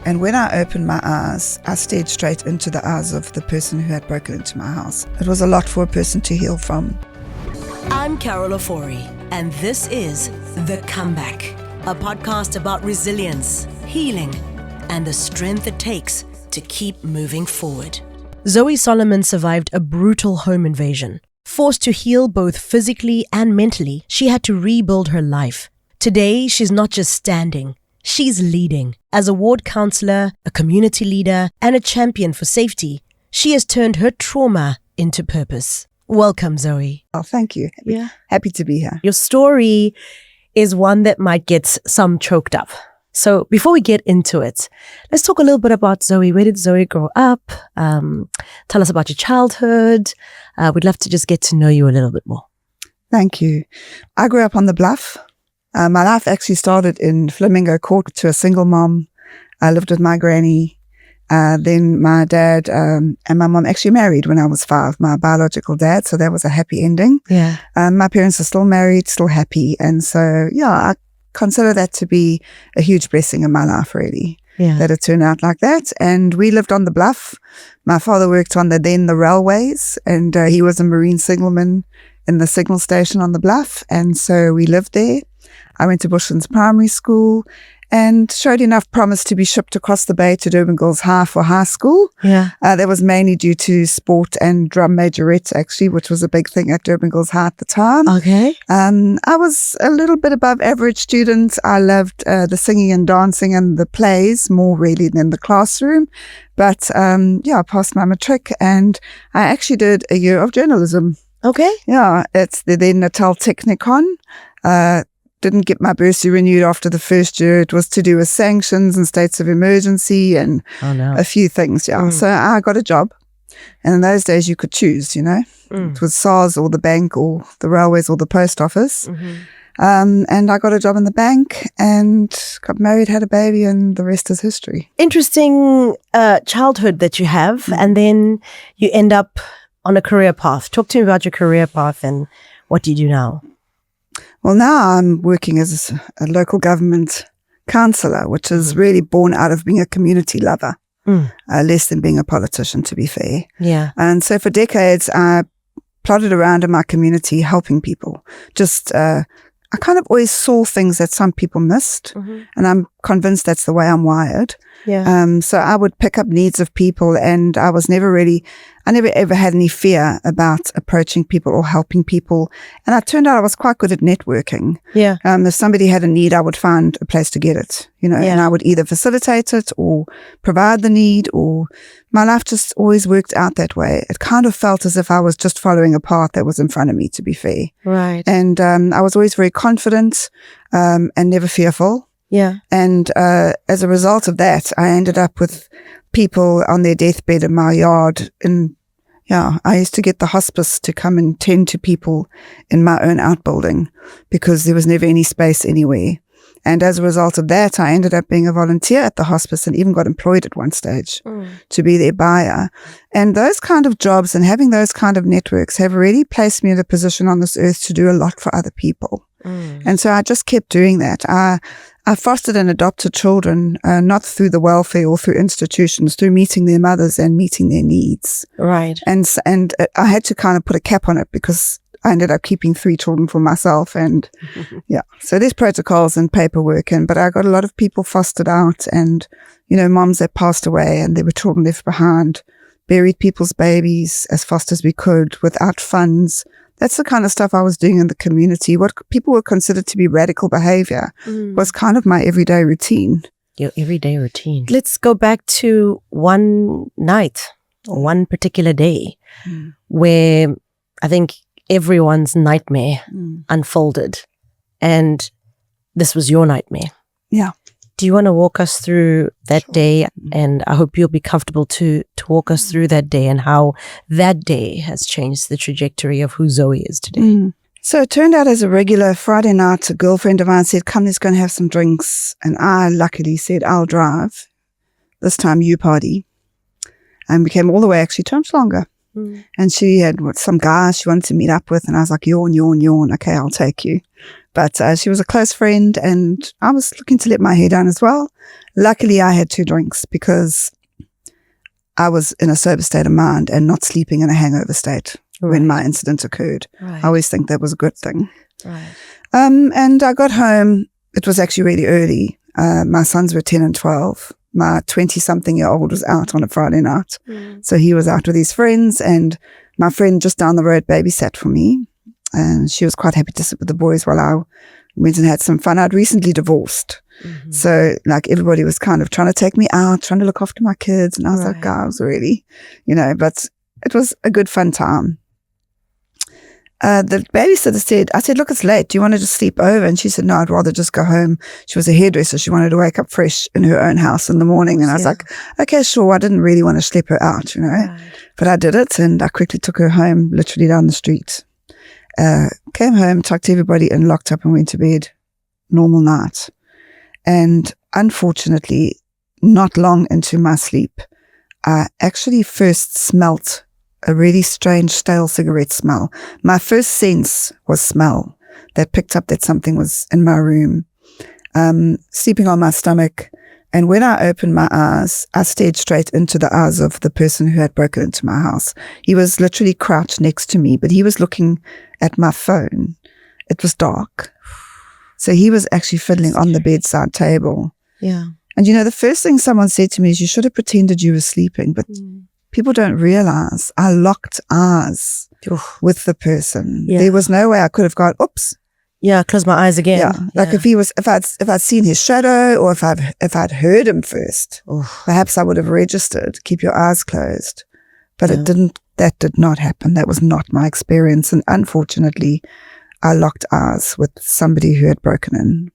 And when I opened my eyes, I stared straight into the eyes of the person who had broken into my house. It was a lot for a person to heal from. I'm Carol Ofori, and this is The Comeback, a podcast about resilience, healing, and the strength it takes to keep moving forward. Zoe Solomon survived a brutal home invasion. Forced to heal both physically and mentally, she had to rebuild her life. Today, she's not just standing, she's leading. As a ward councillor, a community leader, and a champion for safety, she has turned her trauma into purpose. Welcome, Zoe. Oh, thank you. Happy to be here. Your story is one that might get some choked up. So before we get into it, let's talk a little bit about Zoe. Where did Zoe grow up? Tell us about your childhood. We'd love to just get to know you a little bit more. Thank you. I grew up on the Bluff. My life actually started in Flamingo Court to a single mom. I lived with my granny. Then my dad and my mom actually married when I was 5, my biological dad. So that was a happy ending. Yeah. My parents are still married, still happy. And so, I consider that to be a huge blessing in my life, really, that it turned out like that. And we lived on the Bluff. My father worked on the railways, and he was a marine signalman in the signal station on the Bluff. And so we lived there. I went to Bushlands Primary School and showed enough promise to be shipped across the bay to Durban Girls High for high school. Yeah. That was mainly due to sport and drum majorettes, actually, which was a big thing at Durban Girls High at the time. Okay. I was a little bit above average student. I loved the singing and dancing and the plays more really than the classroom. But I passed my matric and I actually did a year of journalism. Okay. Yeah, it's the then Natal Technicon. Didn't get my bursary renewed after the first year. It was to do with sanctions and states of emergency and a few things. So I got a job. And in those days you could choose, It was SARS or the bank or the railways or the post office. And I got a job in the bank and got married, had a baby, and the rest is history. Interesting childhood that you have. And then you end up on a career path. Talk to me about your career path and what do you do now? Well, now I'm working as a local government councillor, which is really born out of being a community lover, less than being a politician, to be fair. Yeah. And so for decades, I plodded around in my community helping people. I kind of always saw things that some people missed, and I'm convinced that's the way I'm wired. Yeah. So I would pick up needs of people, and I never ever had any fear about approaching people or helping people. And it turned out I was quite good at networking. Yeah. If somebody had a need, I would find a place to get it, and I would either facilitate it or provide the need, or my life just always worked out that way. It kind of felt as if I was just following a path that was in front of me, to be fair. Right. And I was always very confident and never fearful. Yeah. And as a result of that, I ended up with people on their deathbed in my yard. And I used to get the hospice to come and tend to people in my own outbuilding because there was never any space anywhere. And as a result of that, I ended up being a volunteer at the hospice and even got employed at one stage to be their buyer. And those kind of jobs and having those kind of networks have really placed me in a position on this earth to do a lot for other people. And so I just kept doing that. I fostered and adopted children, not through the welfare or through institutions, through meeting their mothers and meeting their needs. Right. And I had to kind of put a cap on it because I ended up keeping 3 children for myself. And so there's protocols and paperwork, but I got a lot of people fostered out and, moms that passed away and there were children left behind, buried people's babies as fast as we could without funds. That's the kind of stuff I was doing in the community. What people would consider to be radical behavior was kind of my everyday routine. Your everyday routine. Let's go back to one night, or one particular day, where I think everyone's nightmare unfolded. And this was your nightmare. Yeah. Do you want to walk us through that day? And I hope you'll be comfortable to walk us through that day and how that day has changed the trajectory of who Zoe is today. So it turned out as a regular Friday night, a girlfriend of mine said, come, let's go and have some drinks. And I luckily said, I'll drive. This time you party. And we came all the way actually 2 months longer. And she had some guys she wanted to meet up with. And I was like, yawn. Okay, I'll take you. But she was a close friend, and I was looking to let my hair down as well. Luckily, I had 2 drinks because I was in a sober state of mind and not sleeping in a hangover state when my incident occurred. Right. I always think that was a good thing. Right. And I got home. It was actually really early. My sons were 10 and 12. My 20-something-year-old was out on a Friday night. So he was out with his friends, and my friend just down the road babysat for me. And she was quite happy to sit with the boys while I went and had some fun. I'd recently divorced. So like everybody was kind of trying to take me out, trying to look after my kids. And I was like, I was really, but it was a good fun time. The babysitter said, I said, look, it's late. Do you want to just sleep over? And she said, no, I'd rather just go home. She was a hairdresser. She wanted to wake up fresh in her own house in the morning. And I was like, okay, sure. I didn't really want to schlep her out, but I did it. And I quickly took her home, literally down the street. Came home, tucked everybody in, locked up and went to bed. Normal night. And unfortunately, not long into my sleep, I actually first smelt a really strange stale cigarette smell. My first sense was smell that picked up that something was in my room. Sleeping on my stomach. And when I opened my eyes, I stared straight into the eyes of the person who had broken into my house. He was literally crouched next to me, but he was looking at my phone. It was dark. So he was actually fiddling on the bedside table. Yeah. And the first thing someone said to me is, you should have pretended you were sleeping, but people don't realize I locked eyes with the person. Yeah. There was no way I could have gone, oops. Yeah, close my eyes again. Yeah. Like if I'd seen his shadow, or if I'd heard him first, perhaps I would have registered, keep your eyes closed. But that did not happen. That was not my experience. And unfortunately, I locked eyes with somebody who had broken in.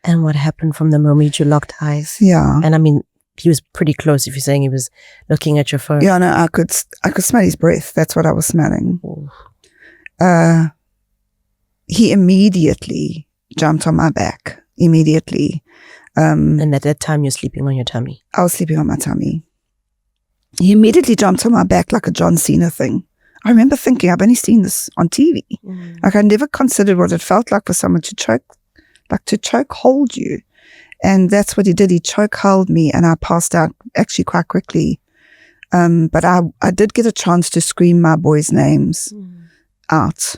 And what happened from the moment you locked eyes? Yeah. And I mean, he was pretty close if you're saying he was looking at your phone. Yeah, no, I could smell his breath. That's what I was smelling. He immediately jumped on my back. Immediately. And at that time, you're sleeping on your tummy. I was sleeping on my tummy. He immediately jumped on my back like a John Cena thing. I remember thinking, I've only seen this on TV. Like I never considered what it felt like for someone to choke hold you. And that's what he did. He choke held me, and I passed out actually quite quickly. But I did get a chance to scream my boys' names out.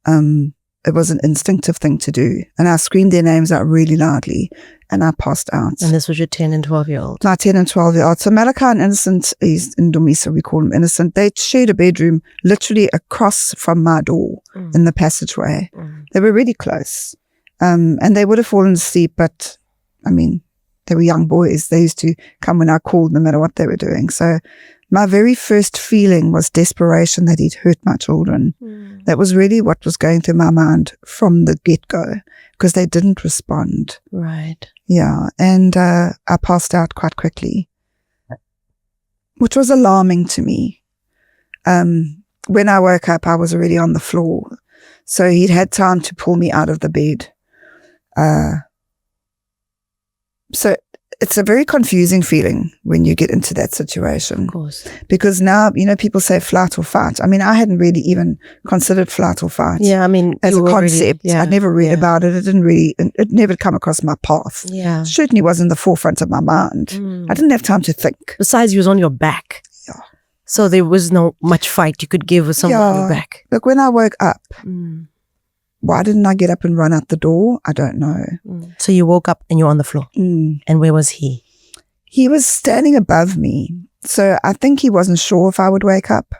It was an instinctive thing to do. And I screamed their names out really loudly, and I passed out. And this was your 10 and 12-year-old? My 10 and 12-year-old. So Malachi and Innocent, he's in Dumisa, we call him Innocent. They shared a bedroom literally across from my door in the passageway. They were really close. And they would have fallen asleep, but I mean, they were young boys. They used to come when I called, no matter what they were doing. So my very first feeling was desperation that he'd hurt my children. That was really what was going through my mind from the get-go, because they didn't respond. Right. Yeah. And I passed out quite quickly, which was alarming to me. When I woke up, I was already on the floor. So he'd had time to pull me out of the bed. So it's a very confusing feeling when you get into that situation. Of course. Because now, people say flight or fight. I mean, I hadn't really even considered flight or fight. Yeah, I mean, as a concept. I'd never read about it. It never come across my path. Yeah. Certainly was in the forefront of my mind. I didn't have time to think. Besides, you was on your back. Yeah. So there was no much fight you could give with someone on your back. Look, when I woke up, why didn't I get up and run out the door? I don't know. So you woke up and you're on the floor. And where was he? He was standing above me. So I think he wasn't sure if I would wake up.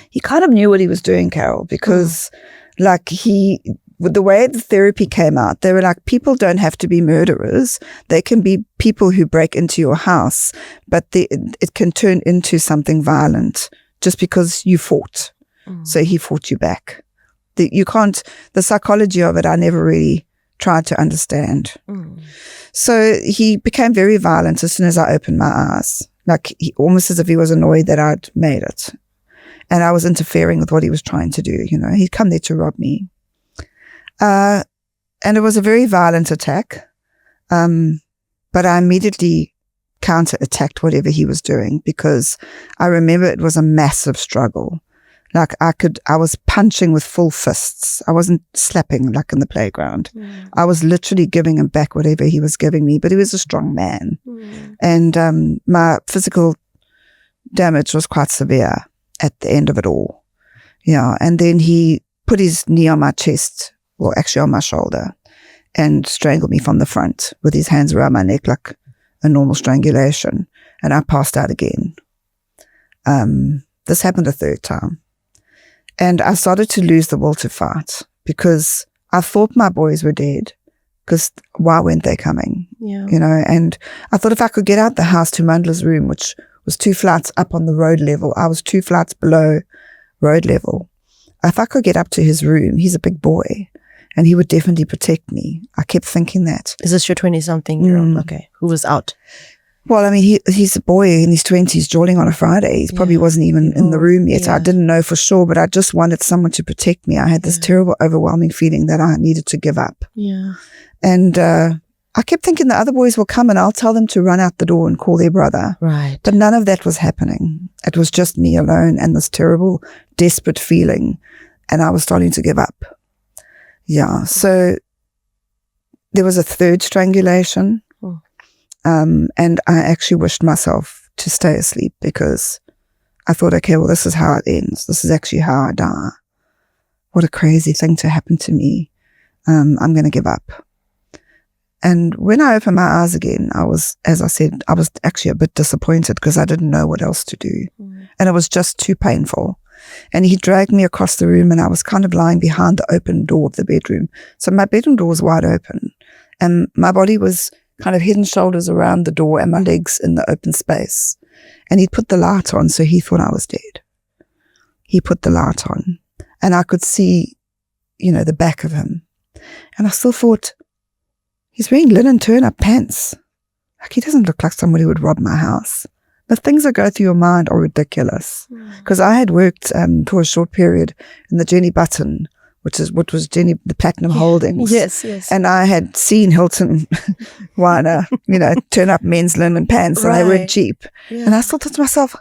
He kind of knew what he was doing, Carol, because with the way the therapy came out, they were like, people don't have to be murderers. They can be people who break into your house, but it can turn into something violent just because you fought. So he fought you back. The psychology of it, I never really tried to understand. So he became very violent as soon as I opened my eyes, almost as if he was annoyed that I'd made it. And I was interfering with what he was trying to do. He'd come there to rob me. And it was a very violent attack. But I immediately counterattacked whatever he was doing, because I remember it was a massive struggle. Like I was punching with full fists. I wasn't slapping like in the playground. I was literally giving him back whatever he was giving me, but he was a strong man. And my physical damage was quite severe at the end of it all. Yeah. And then he put his knee on my chest, well, actually on my shoulder, and strangled me from the front with his hands around my neck like a normal strangulation. And I passed out again. This happened a third time. And I started to lose the will to fight because I thought my boys were dead, because why weren't they coming? Yeah. You know, and I thought if I could get out the house to Mandla's room, which was 2 flights up on the road level, I was 2 flights below road level. If I could get up to his room, he's a big boy, and he would definitely protect me. I kept thinking that. Is this your 20-something-year-old? Okay. Who was out? Well, I mean, he's a boy in his 20s, jolting on a Friday. He probably wasn't even in the room yet. I didn't know for sure, but I just wanted someone to protect me. I had this terrible, overwhelming feeling that I needed to give up. Yeah. And I kept thinking the other boys will come and I'll tell them to run out the door and call their brother. Right. But none of that was happening. It was just me alone and this terrible, desperate feeling. And I was starting to give up. Yeah. So there was a third strangulation. And I actually wished myself to stay asleep because I thought, okay, well, this is how it ends. This is actually how I die. What a crazy thing to happen to me. I'm going to give up. And when I opened my eyes again, I was, as I said, I was actually a bit disappointed because I didn't know what else to do. And it was just too painful. And he dragged me across the room and I was kind of lying behind the open door of the bedroom. So my bedroom door was wide open and my body was kind of head and shoulders around the door and my legs in the open space. And he'd put the light on, so he thought I was dead. He put the light on and I could see, you know, the back of him. And I still thought, he's wearing linen turn-up pants. Like, he doesn't look like somebody who would rob my house. The things that go through your mind are ridiculous. Because I had worked for a short period in the Jenny Button, which was Jenny, the Platinum Holdings. Yes, yes. And I had seen Hilton Weiner, you know, turn up men's linen pants and they weren't cheap. And I still thought to myself,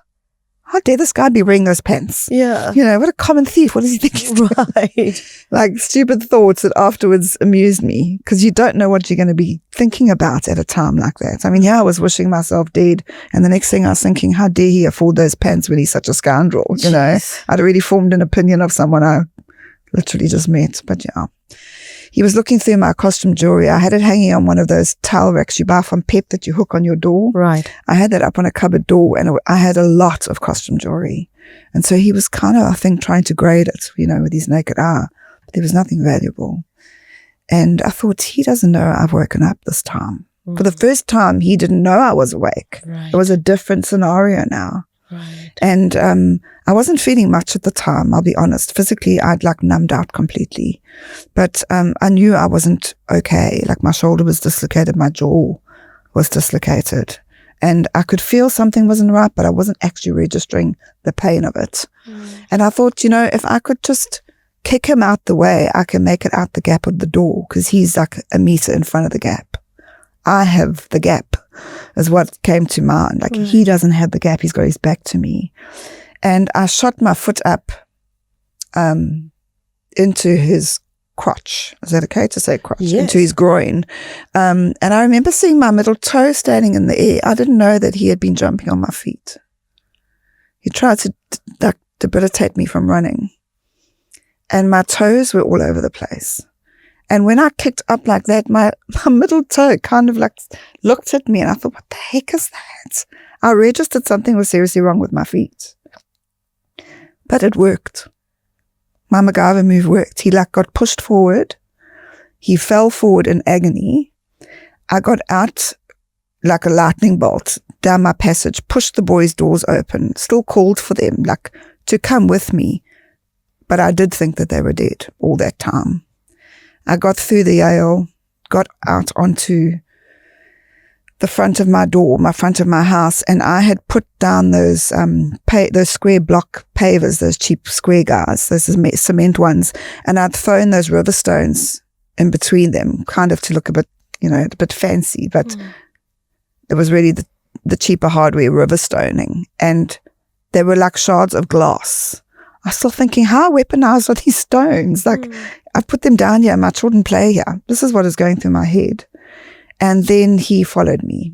how dare this guy be wearing those pants? Yeah. You know, what a common thief. What does he think he's doing? Right. Like stupid thoughts that afterwards amused me because you don't know what you're going to be thinking about at a time like that. I mean, yeah, I was wishing myself dead. And the next thing I was thinking, how dare he afford those pants when he's such a scoundrel? You know, I'd already formed an opinion of someone I literally just met. But yeah, he was looking through my costume jewelry. I had it hanging on one of those towel racks you buy from Pep that you hook on your door. Right. I had that up on a cupboard door and I had a lot of costume jewelry. And so he was kind of, I think, trying to grade it, you know, with his naked eye. But there was nothing valuable. And I thought, he doesn't know I've woken up this time. For the first time, he didn't know I was awake. Right. It was a different scenario now. Right. And I wasn't feeling much at the time, I'll be honest. Physically, I'd like numbed out completely. But I knew I wasn't okay. Like my shoulder was dislocated, my jaw was dislocated. And I could feel something wasn't right, but I wasn't actually registering the pain of it. And I thought, you know, if I could just kick him out the way, I can make it out the gap of the door because he's like a meter in front of the gap. I have the gap is what came to mind. Like he doesn't have the gap. He's got his back to me. And I shot my foot up into his crotch. Is that okay to say crotch? Yes. Into his groin. And I remember seeing my middle toe standing in the air. I didn't know that he had been jumping on my feet. He tried to debilitate me from running. And my toes were all over the place. And when I kicked up like that, my middle toe kind of like looked at me and I thought, what the heck is that? I registered something was seriously wrong with my feet. But it worked. My MacGyver move worked. He like got pushed forward. He fell forward in agony. I got out like a lightning bolt down my passage, pushed the boys' doors open, still called for them like to come with me. But I did think that they were dead all that time. I got through the Yale, got out onto the front of my door, my front of my house, and I had put down those square block pavers, those cheap square guys, those cement ones, and I'd thrown those river stones in between them, kind of to look a bit, you know, a bit fancy, but it was really the cheaper hardware river stoning, and they were like shards of glass I was still thinking, how weaponized are these stones? Like, I put them down here and my children play here. This is what is going through my head. And then he followed me.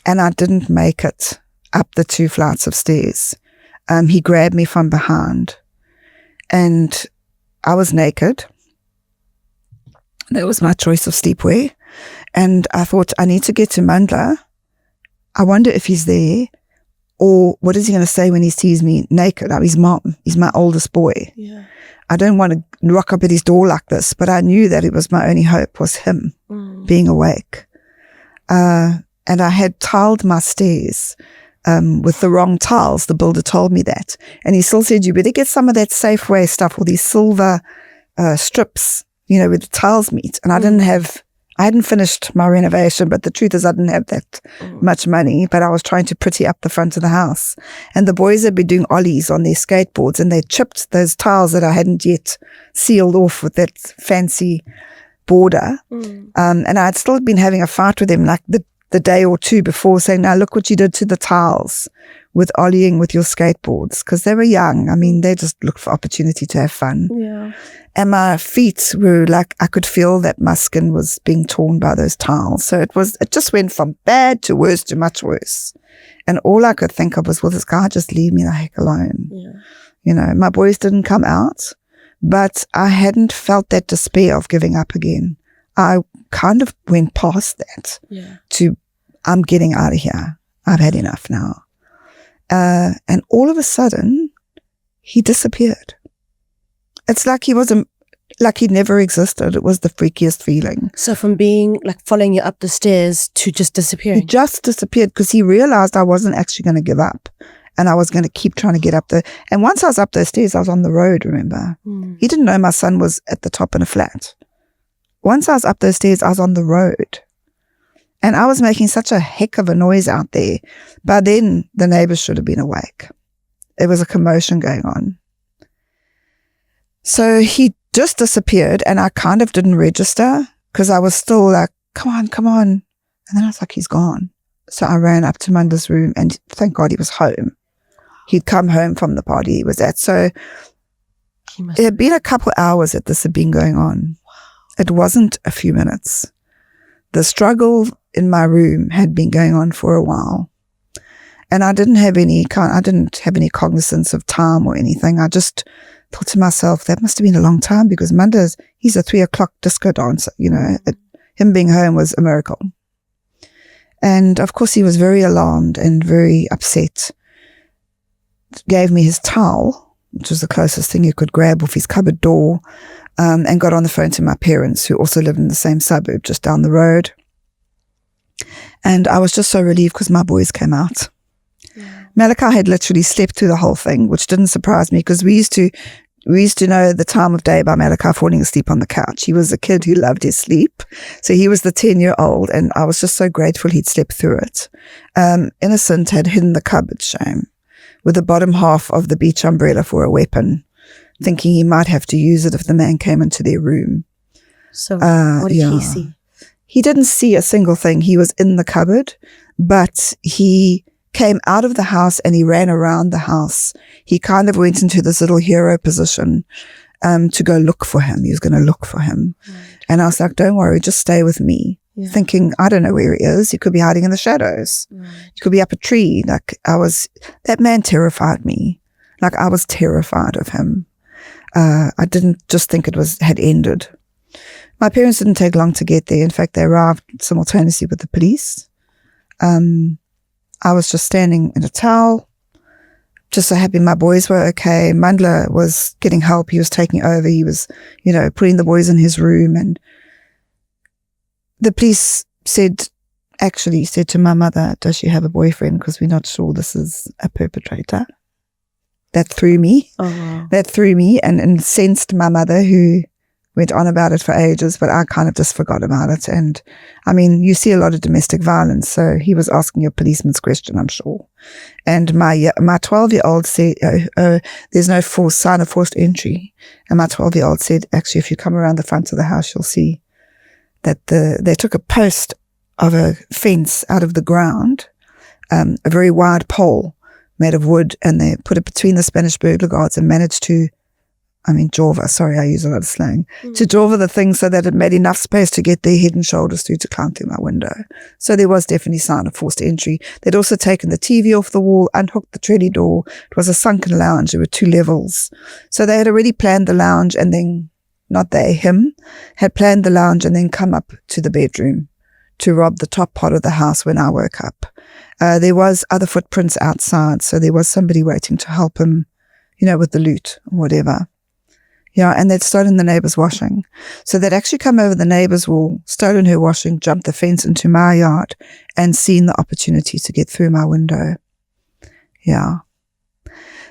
And I didn't make it up the 2 flights of stairs. He grabbed me from behind. And I was naked. That was my choice of sleepwear. And I thought, I need to get to Mandla. I wonder if he's there. Or what is he going to say when he sees me naked? I'm his mom. He's my oldest boy. Yeah. I don't want to rock up at his door like this, but I knew that it was my only hope was him being awake. And I had tiled my stairs with the wrong tiles. The builder told me that. And he still said, you better get some of that Safeway stuff, all these silver strips, where the tiles meet. And I hadn't finished my renovation, but the truth is I didn't have that much money, but I was trying to pretty up the front of the house. And the boys had been doing ollies on their skateboards and they chipped those tiles that I hadn't yet sealed off with that fancy border. And I'd still been having a fight with them like the day or two before, saying, now look what you did to the tiles with ollieing with your skateboards, because they were young. I mean, they just looked for opportunity to have fun. Yeah. And my feet were like, I could feel that my skin was being torn by those tiles. So it just went from bad to worse to much worse. And all I could think of was, will this guy just leave me the heck alone? Yeah. My boys didn't come out, but I hadn't felt that despair of giving up again. I kind of went past that to, I'm getting out of here. I've had enough now. And all of a sudden, he disappeared. It's like like he never existed. It was the freakiest feeling. So from being like following you up the stairs to just disappearing? He just disappeared because he realized I wasn't actually going to give up and I was going to keep trying to get up there. And once I was up those stairs, I was on the road, remember? He didn't know my son was at the top in a flat. Once I was up those stairs, I was on the road. And I was making such a heck of a noise out there. By then, the neighbors should have been awake. There was a commotion going on. So he just disappeared and I kind of didn't register because I was still like, come on. And then I was like, he's gone. So I ran up to Manda's room and thank God he was home. He'd come home from the party he was at. So it had been a couple hours that this had been going on. It wasn't a few minutes. The struggle in my room had been going on for a while. And I didn't have any cognizance of time or anything. I just thought to myself, that must have been a long time because he's a 3:00 disco dancer, him being home was a miracle. And of course he was very alarmed and very upset. Gave me his towel, which was the closest thing he could grab off his cupboard door, and got on the phone to my parents who also lived in the same suburb just down the road. And I was just so relieved because my boys came out. Yeah. Malachi had literally slept through the whole thing, which didn't surprise me because we used to know the time of day by Malachi falling asleep on the couch. He was a kid who loved his sleep. So he was the 10-year-old and I was just so grateful he'd slept through it. Innocent had hidden the cupboard, shame, with the bottom half of the beach umbrella for a weapon, thinking he might have to use it if the man came into their room. So what did he see? He didn't see a single thing. He was in the cupboard, but he came out of the house and he ran around the house. He kind of went into this little hero position to go look for him. He was going to look for him. Right. And I was like, don't worry, just stay with me. Yeah. Thinking, I don't know where he is. He could be hiding in the shadows. Right. He could be up a tree. That man terrified me. Like I was terrified of him. I didn't just think it had ended. My parents didn't take long to get there. In fact, they arrived simultaneously with the police. I was just standing in a towel, just so happy my boys were okay. Mandla was getting help. He was taking over. He was, putting the boys in his room. And the police said to my mother, does she have a boyfriend? Because we're not sure this is a perpetrator. That threw me. Oh, wow. That threw me and incensed my mother, who went on about it for ages, but I kind of just forgot about it. And I mean, you see a lot of domestic violence, so he was asking a policeman's question, I'm sure. And my 12-year-old said, there's no sign of forced entry. And my 12-year-old said, actually, if you come around the front of the house, you'll see that they took a post of a fence out of the ground, a very wide pole, made of wood, and they put it between the Spanish burglar guards and managed to, java, sorry, I use a lot of slang, to java the thing so that it made enough space to get their head and shoulders through to climb through my window. So there was definitely sign of forced entry. They'd also taken the TV off the wall, unhooked the treadie door. It was a sunken lounge. There were 2 levels. So they had already planned the lounge, and then, not they, him, had planned the lounge and then come up to the bedroom to rob the top part of the house when I woke up. There was other footprints outside, so there was somebody waiting to help him, with the loot or whatever. Yeah, and they'd stolen the neighbour's washing. So they'd actually come over the neighbour's wall, stolen her washing, jumped the fence into my yard, and seen the opportunity to get through my window. Yeah.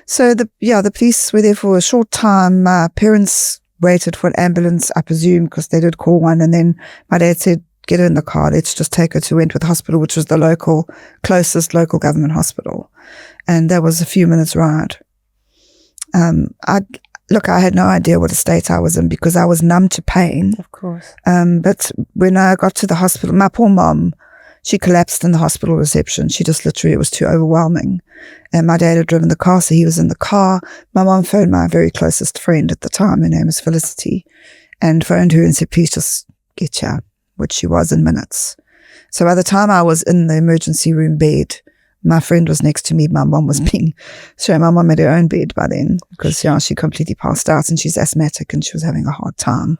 So the police were there for a short time. My parents waited for an ambulance, I presume, because they did call one, and then my dad said, get her in the car, let's just take her to Wentworth Hospital, which was the closest local government hospital. And that was a few minutes ride. I had no idea what a state I was in because I was numb to pain. Of course. But when I got to the hospital, my poor mom, she collapsed in the hospital reception. She just literally, it was too overwhelming. And my dad had driven the car, so he was in the car. My mom phoned my very closest friend at the time, her name was Felicity, and phoned her and said, please just get here, which she was in minutes. So by the time I was in the emergency room bed, my friend was next to me. My mom was my mom had her own bed by then because she completely passed out, and she's asthmatic and she was having a hard time.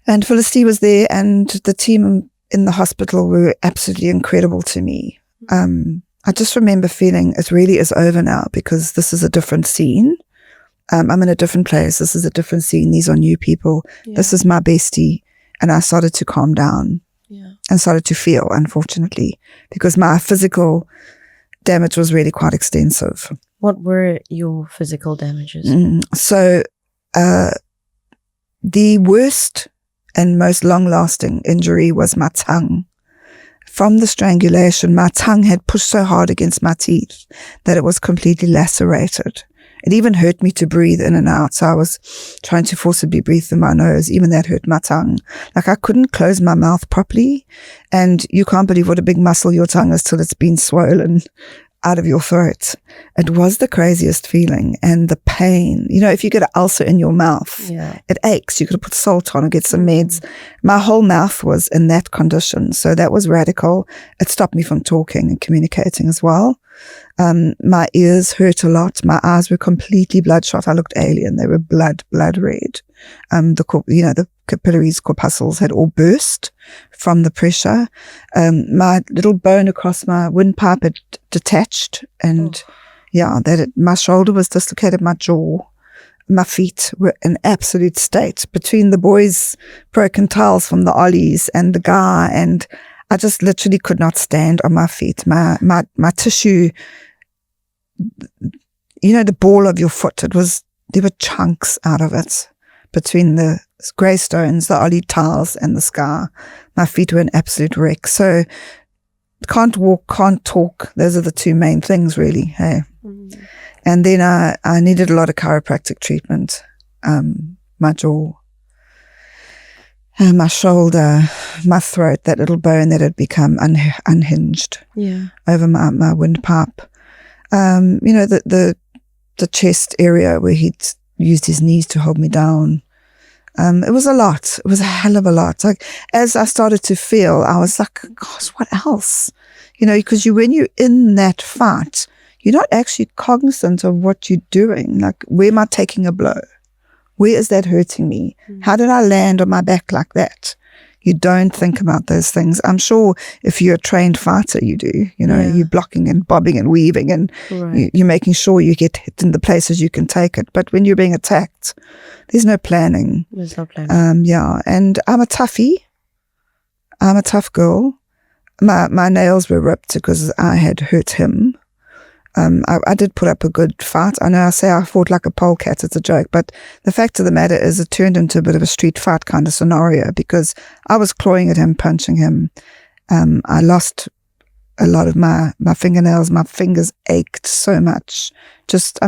And Felicity was there, and the team in the hospital were absolutely incredible to me. I just remember feeling it really is over now because this is a different scene. I'm in a different place. This is a different scene. These are new people. Yeah. This is my bestie. And I started to calm down. Yeah. And started to feel, unfortunately, because my physical damage was really quite extensive. What were your physical damages? So the worst and most long-lasting injury was my tongue. From the strangulation, my tongue had pushed so hard against my teeth that it was completely lacerated. It even hurt me to breathe in and out. So I was trying to forcibly breathe through my nose. Even that hurt my tongue. Like I couldn't close my mouth properly. And you can't believe what a big muscle your tongue is till it's been swollen out of your throat. It was the craziest feeling. And the pain, if you get an ulcer in your mouth, it aches. You could put salt on or get some meds. My whole mouth was in that condition. So that was radical. It stopped me from talking and communicating as well. My ears hurt a lot. My eyes were completely bloodshot. I looked alien. They were blood red. The capillaries, corpuscles had all burst from the pressure. My little bone across my windpipe had detached, and my shoulder was dislocated. My jaw, my feet were in absolute state between the boys' broken tiles from the ollies and the guy, and I just literally could not stand on my feet. My tissue, the ball of your foot, there were chunks out of it between the grey stones, the ollie tiles and the sky. My feet were an absolute wreck. So can't walk, can't talk. Those are the two main things really. Hey. And then I needed a lot of chiropractic treatment. My jaw, my shoulder, my throat, that little bone that had become unhinged over my windpipe. The chest area where he'd used his knees to hold me down. It was a lot. It was a hell of a lot. Like, as I started to feel, I was like, gosh, what else? Because when you're in that fight, you're not actually cognizant of what you're doing. Like, where am I taking a blow? Where is that hurting me? How did I land on my back like that? You don't think about those things. I'm sure if you're a trained fighter, you do. You're blocking and bobbing and weaving, and you're making sure you get hit in the places you can take it. But when you're being attacked, there's no planning. There's no planning. And I'm a toughie. I'm a tough girl. My nails were ripped because I had hurt him. I did put up a good fight. I know I say I fought like a polecat, it's a joke, but the fact of the matter is it turned into a bit of a street fight kind of scenario because I was clawing at him, punching him. I lost a lot of my fingernails. My fingers ached so much.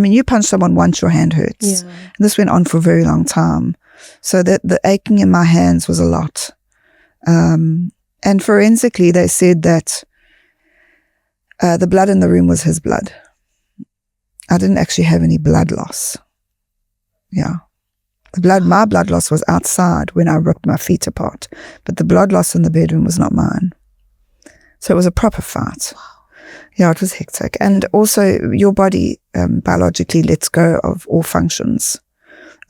You punch someone once, your hand hurts. And this went on for a very long time. So that the aching in my hands was a lot. And forensically, they said that the blood in the room was his blood. I didn't actually have any blood loss. Yeah. My blood loss was outside when I ripped my feet apart, but the blood loss in the bedroom was not mine. So it was a proper fight. Wow. Yeah, it was hectic. And also your body biologically lets go of all functions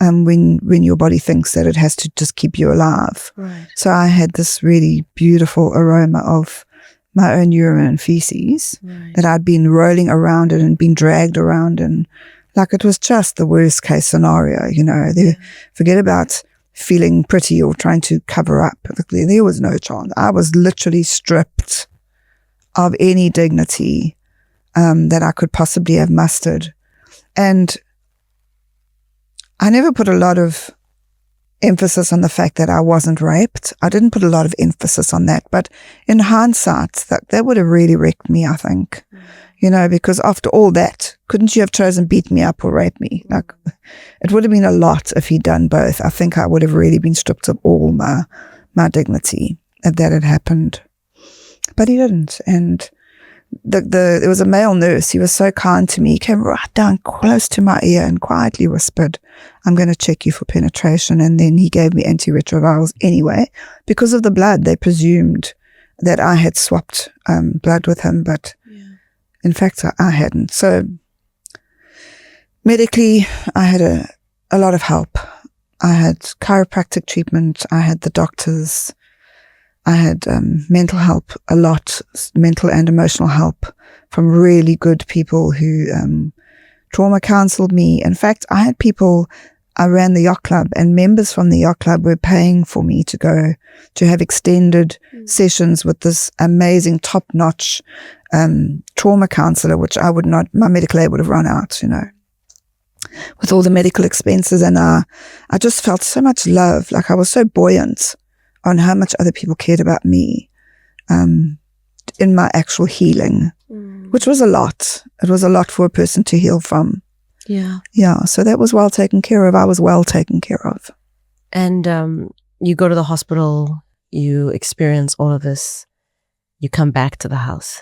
when your body thinks that it has to just keep you alive. Right. So I had this really beautiful aroma of my own urine and feces that I'd been rolling around in and been dragged around in. Like it was just the worst case scenario, you know. Forget about feeling pretty or trying to cover up. There was no chance. I was literally stripped of any dignity that I could possibly have mustered. And I never put a lot of emphasis on the fact that I wasn't raped. I didn't put a lot of emphasis on that. But in hindsight, that would have really wrecked me, I think. You know, because after all that, couldn't you have chosen beat me up or rape me? Like, it would have been a lot if he'd done both. I think I would have really been stripped of all my dignity if that had happened. But he didn't. And there was a male nurse. He was so kind to me. He came right down close to my ear and quietly whispered, "I'm going to check you for penetration." And then he gave me antiretrovirals anyway. Because of the blood, they presumed that I had swapped blood with him, but in fact, I hadn't. So medically, I had a lot of help. I had chiropractic treatment. I had the doctors. I had mental help, a lot, mental and emotional help from really good people who trauma counseled me. In fact, I had people, I ran the yacht club, and members from the yacht club were paying for me to go to have extended sessions with this amazing top-notch trauma counsellor, which my medical aid would have run out, you know, with all the medical expenses. And I just felt so much love. Like I was so buoyant on how much other people cared about me in my actual healing, which was a lot. It was a lot for a person to heal from. Yeah. Yeah. So that was well taken care of. I was well taken care of. And you go to the hospital, you experience all of this, you come back to the house.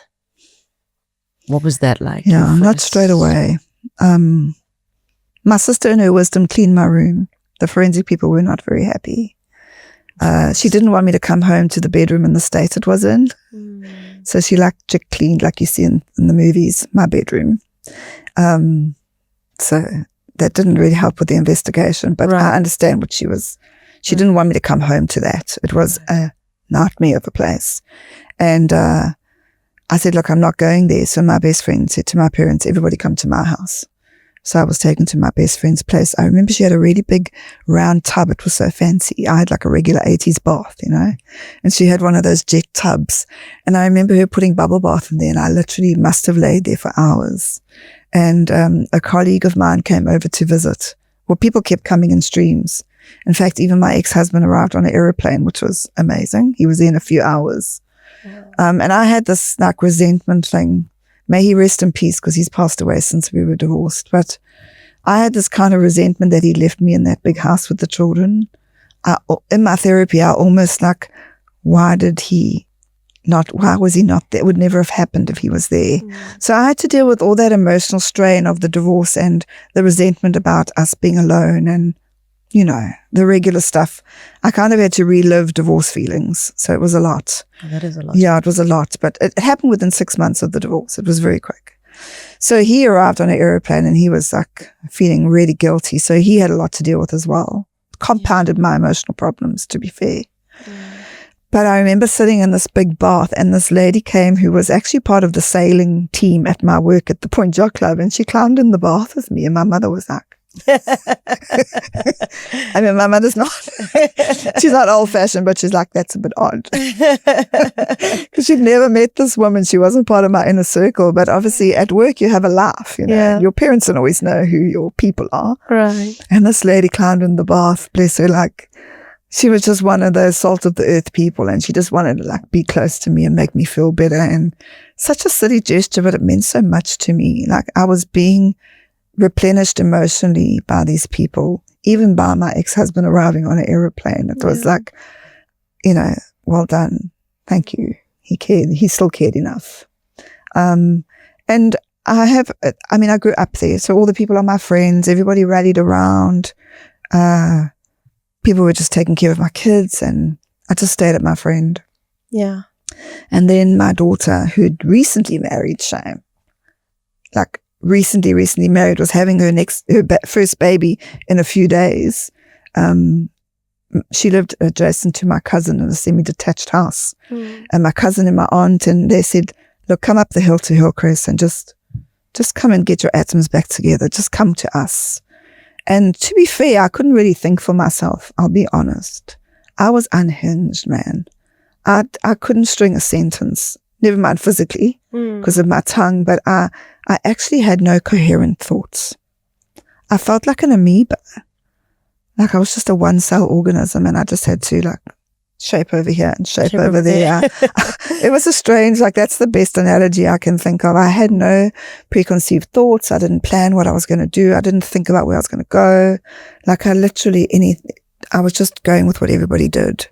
What was that like? Yeah, not straight away. My sister in her wisdom cleaned my room. The forensic people were not very happy. She didn't want me to come home to the bedroom in the state it was in. So she cleaned, like you see in the movies, my bedroom. So that didn't really help with the investigation, but I understand what she didn't want me to come home to that. It was a nightmare of a place. And I said, look, I'm not going there. So my best friend said to my parents, everybody come to my house. So I was taken to my best friend's place. I remember she had a really big round tub. It was so fancy. I had like a regular 80s bath, you know, and she had one of those jet tubs. And I remember her putting bubble bath in there, and I literally must have laid there for hours. And a colleague of mine came over to visit. Well, people kept coming in streams. In fact, even my ex-husband arrived on an aeroplane, which was amazing. He was there in a few hours. And I had this like resentment thing. May he rest in peace, because he's passed away since we were divorced. But I had this kind of resentment that he left me in that big house with the children. In my therapy, I almost like, why was he not there? It would never have happened if he was there. So I had to deal with all that emotional strain of the divorce and the resentment about us being alone and, you know, the regular stuff. I kind of had to relive divorce feelings. So it was a lot. Oh, that is a lot. Yeah, it was a lot. But it happened within 6 months of the divorce. It was very quick. So he arrived on an aeroplane and he was like feeling really guilty. So he had a lot to deal with as well. Compounded my emotional problems, to be fair. But I remember sitting in this big bath, and this lady came who was actually part of the sailing team at my work at the Point Yacht Club, and she climbed in the bath with me, and my mother was like, I mean, my mother's not, she's not old fashioned, but she's like, that's a bit odd. Because she'd never met this woman. She wasn't part of my inner circle, but obviously at work you have a laugh, you know. Yeah. Your parents don't always know who your people are. Right. And this lady climbed in the bath, bless her, like, she was just one of those salt of the earth people, and she just wanted to like be close to me and make me feel better. And such a silly gesture, but it meant so much to me. Like I was being replenished emotionally by these people, even by my ex-husband arriving on an aeroplane. It was like, you know, well done. Thank you. He cared. He still cared enough. And I grew up there. So all the people are my friends. Everybody rallied around. People were just taking care of my kids, and I just stayed at my friend. Yeah. And then my daughter, who'd recently married, shame, like recently married, was having her first baby in a few days. She lived adjacent to my cousin in a semi-detached house. And my cousin and my aunt, and they said, look, come up the hill to Hillcrest and just come and get your atoms back together. Just come to us. And to be fair, I couldn't really think for myself. I'll be honest. I was unhinged, man. I couldn't string a sentence, never mind physically, because of my tongue, but I actually had no coherent thoughts. I felt like an amoeba. Like I was just a one-cell organism, and I just had to like shape over here and shape over there. It was a strange, like that's the best analogy I can think of. I had no preconceived thoughts. I didn't plan what I was going to do. I didn't think about where I was going to go. Like I was just going with what everybody did.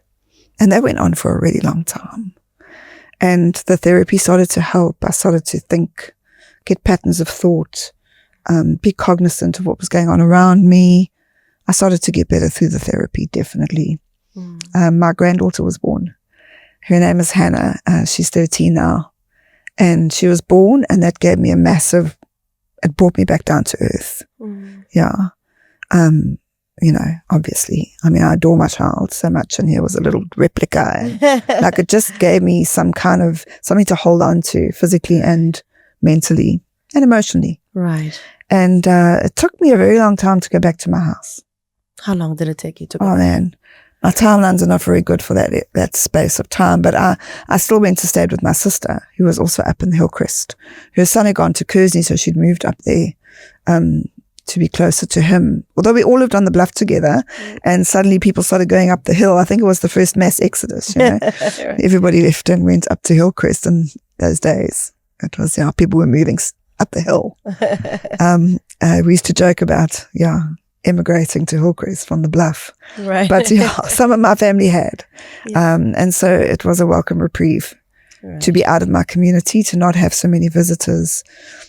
And that went on for a really long time. And the therapy started to help. I started to think, get patterns of thought, be cognizant of what was going on around me. I started to get better through the therapy, definitely. My granddaughter was born. Her name is Hannah. She's 13 now. And she was born, and that gave me it brought me back down to earth. Yeah. Obviously, I adore my child so much, and here was a little replica. Like it just gave me something to hold on to physically and mentally and emotionally. Right. And it took me a very long time to go back to my house. How long did it take you to go? Oh man, my timelines are not very good for that space of time, but I still went to stay with my sister, who was also up in Hillcrest. Her son had gone to Kersney, so she'd moved up there to be closer to him. Although we all lived on the bluff together, and suddenly people started going up the hill. I think it was the first mass exodus, Right. Everybody left and went up to Hillcrest in those days. It was, people were moving up the hill. We used to joke about, immigrating to Hillcrest from the bluff. Right. But some of my family had. And so it was a welcome reprieve to be out of my community, to not have so many visitors.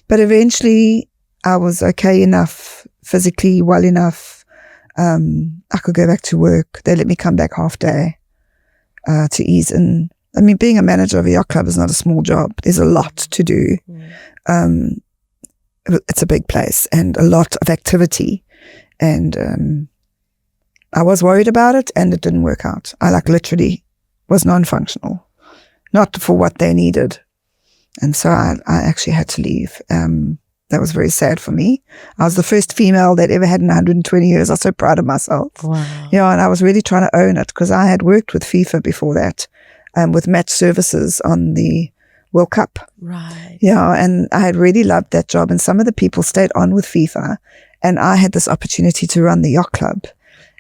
But eventually I was okay enough, physically well enough. I could go back to work. They let me come back half day to ease in. Being a manager of a yacht club is not a small job. There's a lot to do. It's a big place and a lot of activity. And I was worried about it, and it didn't work out. I literally was non-functional, not for what they needed. And so I actually had to leave. That was very sad for me. I was the first female that ever had in 120 years. I was so proud of myself. Wow. And I was really trying to own it, because I had worked with FIFA before that, with match services on the World Cup. Right. And I had really loved that job, and some of the people stayed on with FIFA, and I had this opportunity to run the yacht club.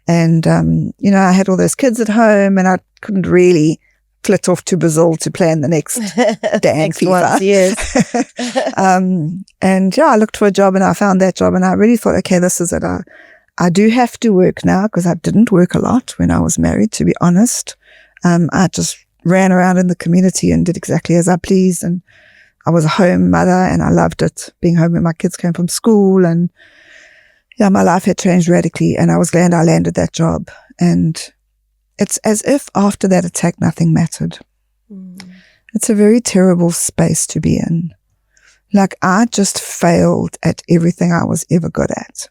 And, I had all those kids at home, and I couldn't really flit off to Brazil to plan the next damn FIFA. Yes. I looked for a job, and I found that job, and I really thought, okay, this is it. I do have to work now, because I didn't work a lot when I was married, to be honest. I just ran around in the community and did exactly as I pleased. And I was a home mother, and I loved it, being home when my kids came from school. And my life had changed radically, and I was glad I landed that job. And it's as if after that attack, nothing mattered. It's a very terrible space to be in. Like I just failed at everything I was ever good at.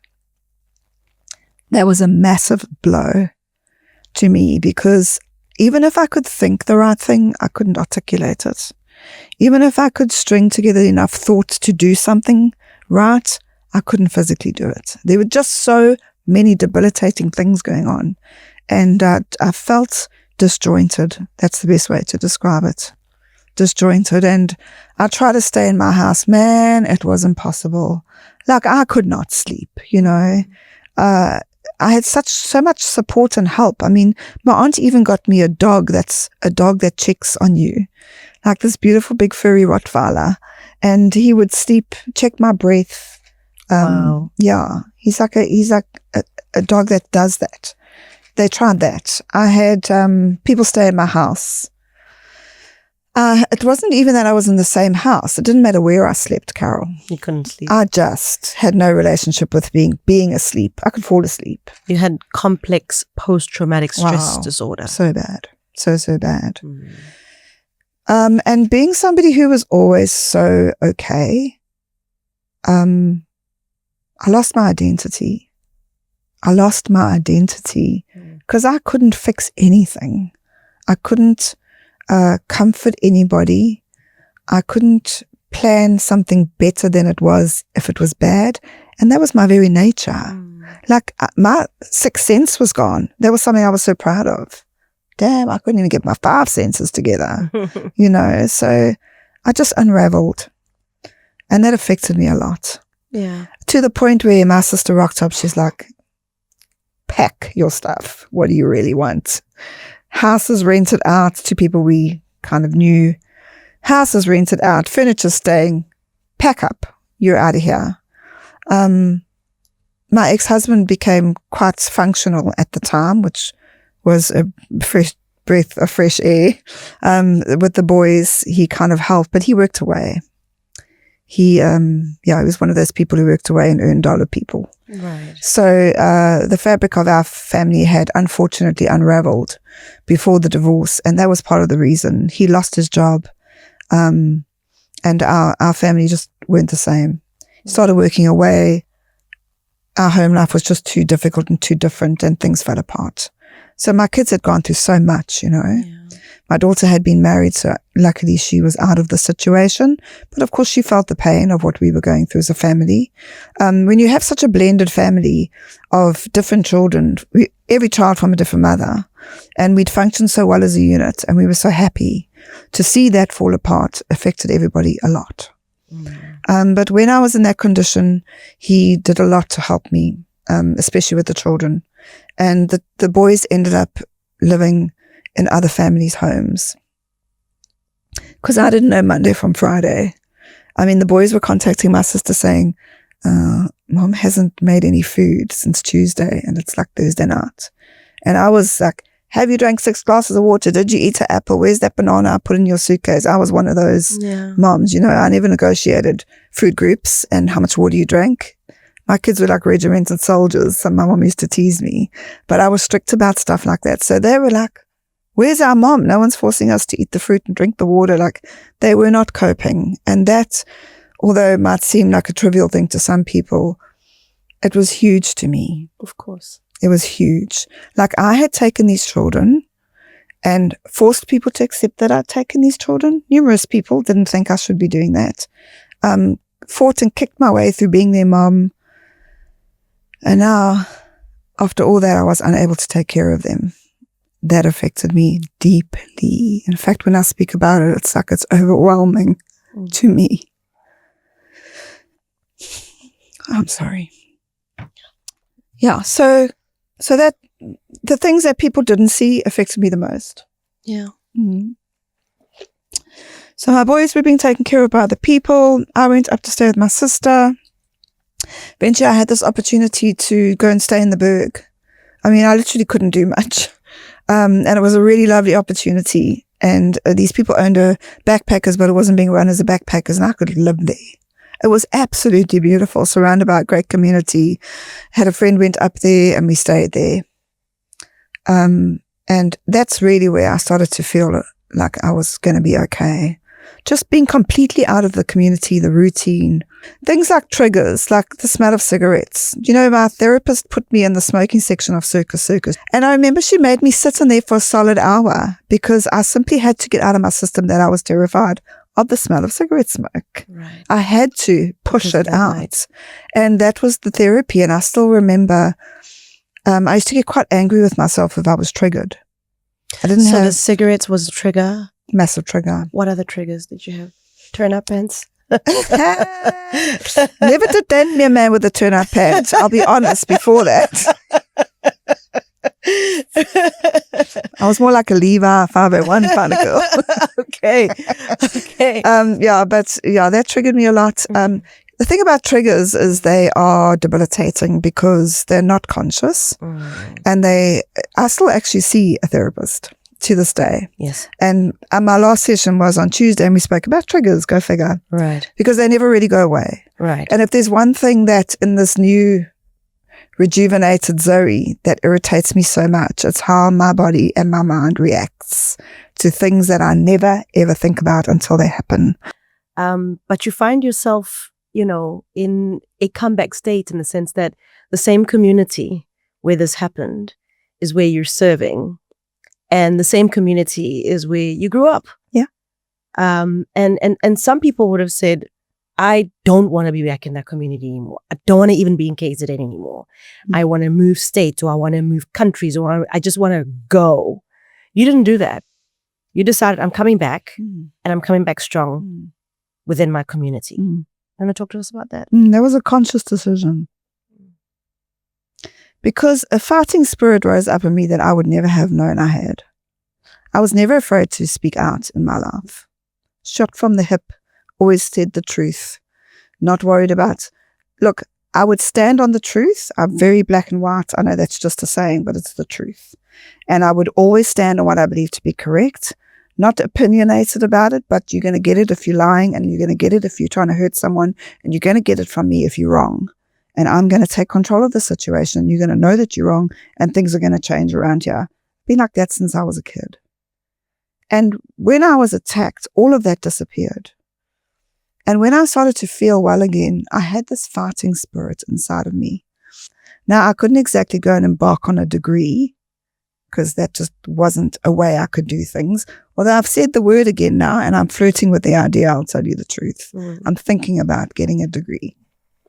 That was a massive blow to me, because even if I could think the right thing, I couldn't articulate it. Even if I could string together enough thoughts to do something right, I couldn't physically do it. There were just so many debilitating things going on. And I felt disjointed. That's the best way to describe it. Disjointed. And I tried to stay in my house. Man, it was impossible. Like I could not sleep, I had so much support and help. My aunt even got me a dog that checks on you. Like this beautiful big furry Rottweiler. And he would sleep, check my breath. Wow. Yeah. He's like a dog that does that. They tried that. I had people stay in my house. It wasn't even that I was in the same house. It didn't matter where I slept, Carol. You couldn't sleep. I just had no relationship with being asleep. I could fall asleep. You had complex post-traumatic stress disorder. So bad. So bad. And being somebody who was always so okay, I lost my identity. Because I couldn't fix anything. I couldn't comfort anybody. I couldn't plan something better than it was if it was bad. And that was my very nature. Like my sixth sense was gone. That was something I was so proud of. Damn, I couldn't even get my five senses together, so I just unraveled. And that affected me a lot. Yeah. To the point where my sister rocked up, she's like, pack your stuff. What do you really want? Houses rented out to people we kind of knew. Houses rented out, furniture staying, pack up. You're out of here. My ex-husband became quite functional at the time, which was a fresh breath of fresh air. With the boys, he kind of helped, but he worked away. He was one of those people who worked away and earned dollar people. Right. So the fabric of our family had unfortunately unraveled before the divorce, and that was part of the reason. He lost his job, and our family just weren't the same. He started working away. Our home life was just too difficult and too different, and things fell apart. So my kids had gone through so much, Yeah. My daughter had been married, so luckily she was out of the situation. But of course she felt the pain of what we were going through as a family. When you have such a blended family of different children, every child from a different mother, and we'd functioned so well as a unit, and we were so happy, to see that fall apart affected everybody a lot. But when I was in that condition, he did a lot to help me, especially with the children. And the boys ended up living in other families' homes. Because I didn't know Monday from Friday. I mean, the boys were contacting my sister saying, Mom hasn't made any food since Tuesday, and it's like Thursday night. And I was like, have you drank 6 glasses of water? Did you eat an apple? Where's that banana I put in your suitcase? I was one of those moms, I never negotiated food groups and how much water you drank. My kids were like regimented soldiers. So my mom used to tease me, but I was strict about stuff like that. So they were like, where's our mom? No one's forcing us to eat the fruit and drink the water. Like, they were not coping. And that, although it might seem like a trivial thing to some people, it was huge to me. Of course. It was huge. Like, I had taken these children and forced people to accept that I'd taken these children. Numerous people didn't think I should be doing that. Fought and kicked my way through being their mom. And now, after all that, I was unable to take care of them. That affected me deeply. In fact, when I speak about it, it's like it's overwhelming to me. I'm sorry. Yeah, so that the things that people didn't see affected me the most. Yeah. So my boys were being taken care of by other people. I went up to stay with my sister. Eventually, I had this opportunity to go and stay in the Berg. I mean, I literally couldn't do much. And it was a really lovely opportunity. And these people owned a backpackers, but it wasn't being run as a backpackers, and I could live there. It was absolutely beautiful, surrounded by a great community. Had a friend went up there, and we stayed there. And that's really where I started to feel like I was going to be okay. Just being completely out of the community, the routine. Things like triggers, like the smell of cigarettes. My therapist put me in the smoking section of Circus. And I remember she made me sit in there for a solid hour because I simply had to get out of my system that I was terrified of the smell of cigarette smoke. Right. I had to push it out. And that was the therapy. And I still remember, I used to get quite angry with myself if I was triggered. I didn't have... So the cigarettes was a trigger? Massive trigger. What other triggers did you have? Turn-up pants? Never did date me a man with a turn-up pants. I'll be honest, before that. I was more like a Levi 501 kind of girl. Okay. That triggered me a lot. The thing about triggers is they are debilitating because they're not conscious. And I still actually see a therapist. to this day. Yes. And my last session was on Tuesday, and we spoke about triggers, go figure. Right. Because they never really go away. Right. And if there's one thing that in this new rejuvenated Zoe that irritates me so much, it's how my body and my mind reacts to things that I never ever think about until they happen. But you find yourself, in a comeback state, in the sense that the same community where this happened is where you're serving, and the same community is where you grew up. Yeah. And some people would have said, I don't want to be back in that community anymore. I don't want to even be in KZN anymore. I want to move states, or I want to move countries, or I just want to go. You didn't do that. You decided, I'm coming back, and I'm coming back strong within my community. Want to talk to us about that? That was a conscious decision. Because a fighting spirit rose up in me that I would never have known I had. I was never afraid to speak out in my life. Shot from the hip, always said the truth. Not worried about, look, I would stand on the truth. I'm very black and white. I know that's just a saying, but it's the truth. And I would always stand on what I believe to be correct. Not opinionated about it, but you're going to get it if you're lying, and you're going to get it if you're trying to hurt someone, and you're going to get it from me if you're wrong. And I'm going to take control of the situation. You're going to know that you're wrong, and things are going to change around here. Been like that since I was a kid. And when I was attacked, all of that disappeared. And when I started to feel well again, I had this fighting spirit inside of me. Now, I couldn't exactly go and embark on a degree, because that just wasn't a way I could do things. Although I've said the word again now, and I'm flirting with the idea, I'll tell you the truth. I'm thinking about getting a degree.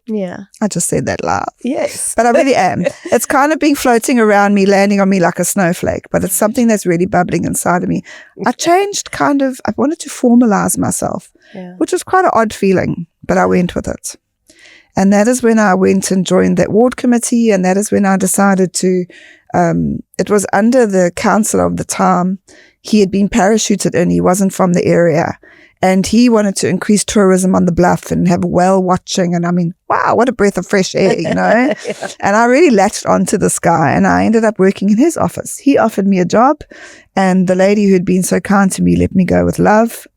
Yeah. I just said that loud. Yes. But I really am. It's kind of been floating around me, landing on me like a snowflake, but it's something that's really bubbling inside of me. I changed I wanted to formalize myself, which was quite an odd feeling, but I went with it. And that is when I went and joined that ward committee, and that is when I decided to, it was under the councillor of the time. He had been parachuted in, he wasn't from the area. And he wanted to increase tourism on the bluff and have whale watching. And I mean, wow, what a breath of fresh air, Yeah. And I really latched onto this guy, and I ended up working in his office. He offered me a job, and the lady who had been so kind to me let me go with love.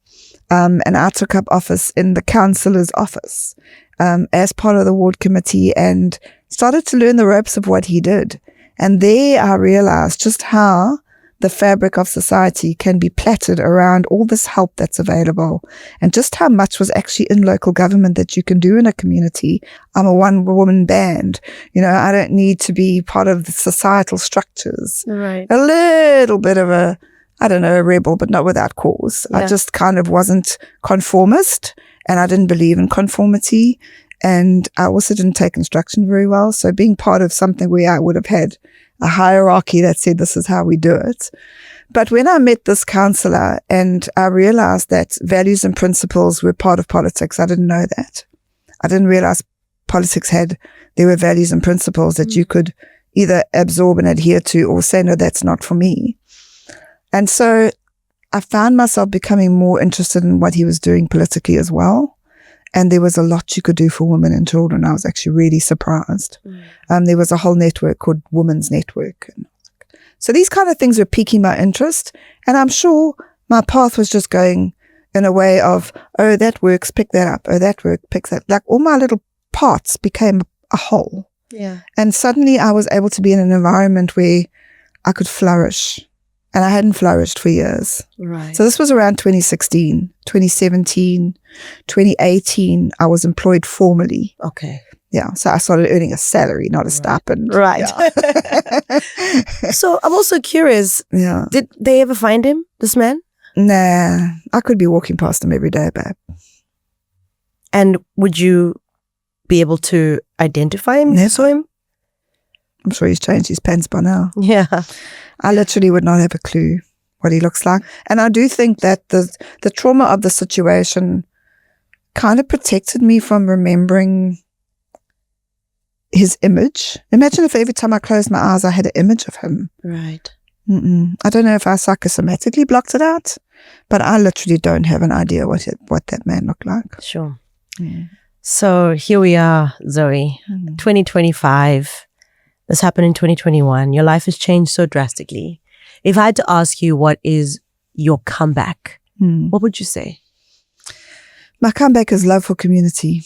And I took up office in the councillor's office as part of the ward committee, and started to learn the ropes of what he did. And there I realized just how the fabric of society can be plaited around all this help that's available, and just how much was actually in local government that you can do in a community. I'm a one-woman band. I don't need to be part of the societal structures. Right. A little bit of a rebel, but not without cause. Yeah. I just kind of wasn't conformist, and I didn't believe in conformity, and I also didn't take instruction very well. So being part of something where I would have had a hierarchy that said this is how we do it. But when I met this councillor and I realized that values and principles were part of politics, I didn't know that. I didn't realize there were values and principles that you could either absorb and adhere to, or say, no, that's not for me. And so I found myself becoming more interested in what he was doing politically as well. And there was a lot you could do for women and children. I was actually really surprised. There was a whole network called Women's Network. So these kind of things were piquing my interest. And I'm sure my path was just going in a way of, oh, that works, pick that up. Oh, that work, pick that. Like all my little parts became a whole. Yeah. And suddenly I was able to be in an environment where I could flourish. And I hadn't flourished for years. Right. So this was around 2016, 2017, 2018. I was employed formally. Okay. Yeah. So I started earning a salary, not a stipend. Right. Yeah. So I'm also curious. Yeah. Did they ever find him, this man? Nah. I could be walking past him every day, babe. And would you be able to identify him? Never. Saw him? I'm sure he's changed his pants by now. Yeah. I literally would not have a clue what he looks like. And I do think that the trauma of the situation kind of protected me from remembering his image. Imagine if every time I closed my eyes, I had an image of him. Right. I don't know if I psychosomatically blocked it out, but I literally don't have an idea what that man looked like. Sure. So here we are, Zoe, 2025. This happened in 2021. Your life has changed so drastically. If I had to ask you what is your comeback, what would you say? My comeback is love for community,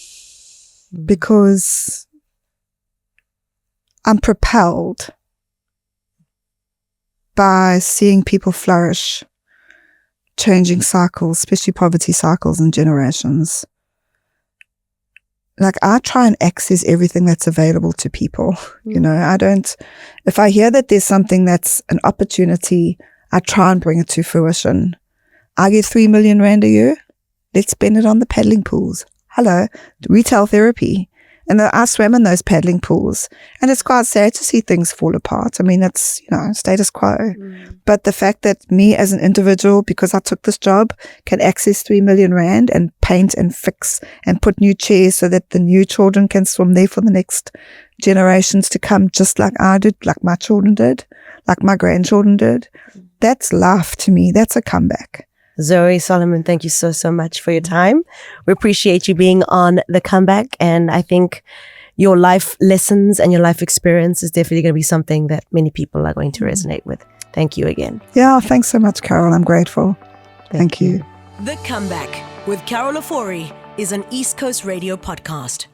because I'm propelled by seeing people flourish, changing cycles, especially poverty cycles and generations. Like, I try and access everything that's available to people. You know, if I hear that there's something that's an opportunity, I try and bring it to fruition. I get 3 million rand a year. Let's spend it on the paddling pools. Hello, retail therapy. And I swam in those paddling pools, and it's quite sad to see things fall apart. I mean, it's, status quo. But the fact that me as an individual, because I took this job, can access 3 million rand and paint and fix and put new chairs so that the new children can swim there for the next generations to come, just like I did, like my children did, like my grandchildren did. That's life to me. That's a comeback. Zoe Solomon, thank you so, so much for your time. We appreciate you being on The Comeback. And I think your life lessons and your life experience is definitely going to be something that many people are going to resonate with. Thank you again. Yeah, thanks so much, Carol. I'm grateful. Thank you. The Comeback with Carol Ofori is an East Coast Radio podcast.